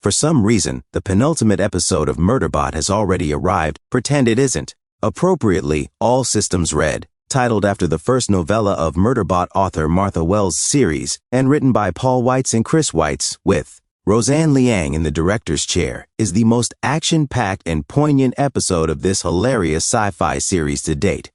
For some reason, the penultimate episode of Murderbot has already arrived. Pretend it isn't. Appropriately, All Systems Red, titled after the first novella of Murderbot author Martha Wells' series, and written by Paul Weitz and Chris Weitz, with Roseanne Liang in the director's chair, is the most action-packed and poignant episode of this hilarious sci-fi series to date.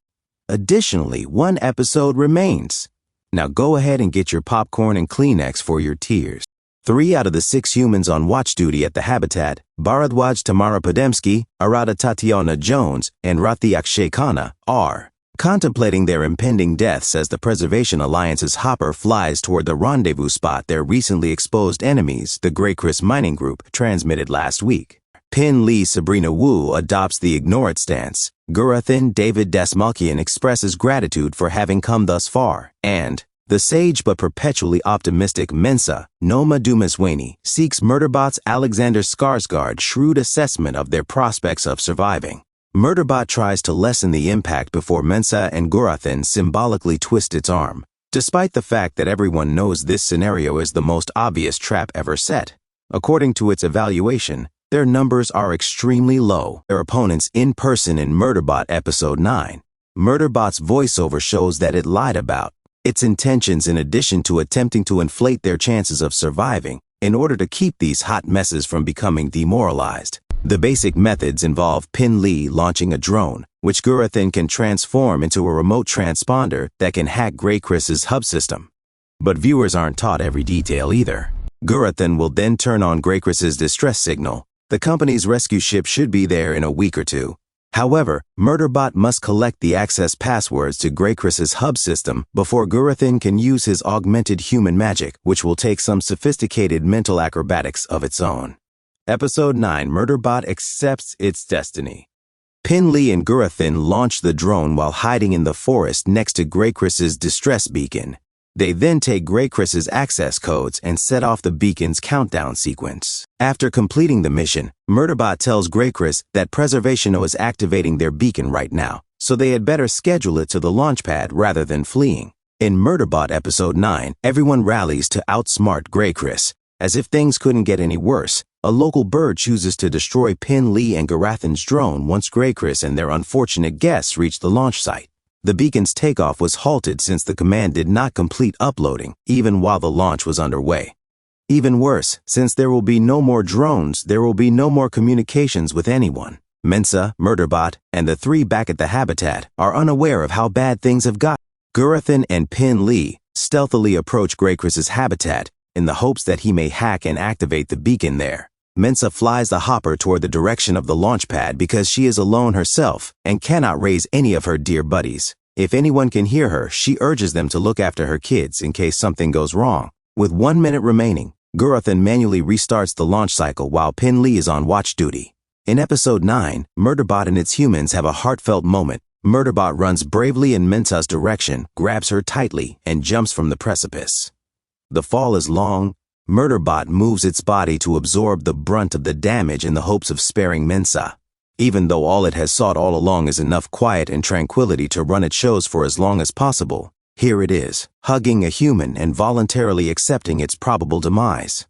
Additionally, one episode remains. Now go ahead and get your popcorn and Kleenex for your tears. 3 out of the 6 humans on watch duty at the Habitat, Bharadwaj Tamara Podemsky, Arada Tatiana Jones, and Rathi Akshay Khanna, are contemplating their impending deaths as the Preservation Alliance's hopper flies toward the rendezvous spot their recently exposed enemies, the Greycrest Mining Group, transmitted last week. Pin Lee Sabrina Wu adopts the ignore it stance. Gurathin David Dasmalkian expresses gratitude for having come thus far, and the sage but perpetually optimistic Mensa, Noma Dumaswani, seeks Murderbot's Alexander Skarsgård's shrewd assessment of their prospects of surviving. Murderbot tries to lessen the impact before Mensa and Gurathin symbolically twist its arm, despite the fact that everyone knows this scenario is the most obvious trap ever set. According to its evaluation, their numbers are extremely low. Their opponents in person in Murderbot Episode 9. Murderbot's voiceover shows that it lied about its intentions in addition to attempting to inflate their chances of surviving in order to keep these hot messes from becoming demoralized. The basic methods involve Pin Lee launching a drone, which Gurathin can transform into a remote transponder that can hack Greycrest's hub system. But viewers aren't taught every detail either. Gurathin will then turn on Greycrest's distress signal. The company's rescue ship should be there in a week or two. However, Murderbot must collect the access passwords to Greycrest's hub system before Gurathin can use his augmented human magic, which will take some sophisticated mental acrobatics of its own. Episode 9. Murderbot accepts its destiny. Pin Lee and Gurathin launch the drone while hiding in the forest next to Greycrest's distress beacon. They then take Greycrest's access codes and set off the beacon's countdown sequence. After completing the mission, Murderbot tells Greycrest that Preservation is activating their beacon right now, so they had better schedule it to the launch pad rather than fleeing. In Murderbot Episode 9, everyone rallies to outsmart Greycrest. As if things couldn't get any worse, a local bird chooses to destroy Pin Lee and Gurathin's drone once Greycrest and their unfortunate guests reach the launch site. The beacon's takeoff was halted since the command did not complete uploading, even while the launch was underway. Even worse, since there will be no more drones, there will be no more communications with anyone. Mensa, Murderbot, and the 3 back at the Habitat are unaware of how bad things have got. Gurathin and Pin Lee stealthily approach Greycrest's Habitat in the hopes that he may hack and activate the beacon there. Mensa flies the hopper toward the direction of the launch pad because she is alone herself and cannot raise any of her dear buddies. If anyone can hear her, she urges them to look after her kids in case something goes wrong. With 1 minute remaining, Gurathin manually restarts the launch cycle while Pin Lee is on watch duty. In Episode 9, Murderbot and its humans have a heartfelt moment. Murderbot runs bravely in Mensa's direction, grabs her tightly, and jumps from the precipice. The fall is long. Murderbot moves its body to absorb the brunt of the damage in the hopes of sparing Mensa. Even though all it has sought all along is enough quiet and tranquility to run its shows for as long as possible, here it is, hugging a human and voluntarily accepting its probable demise.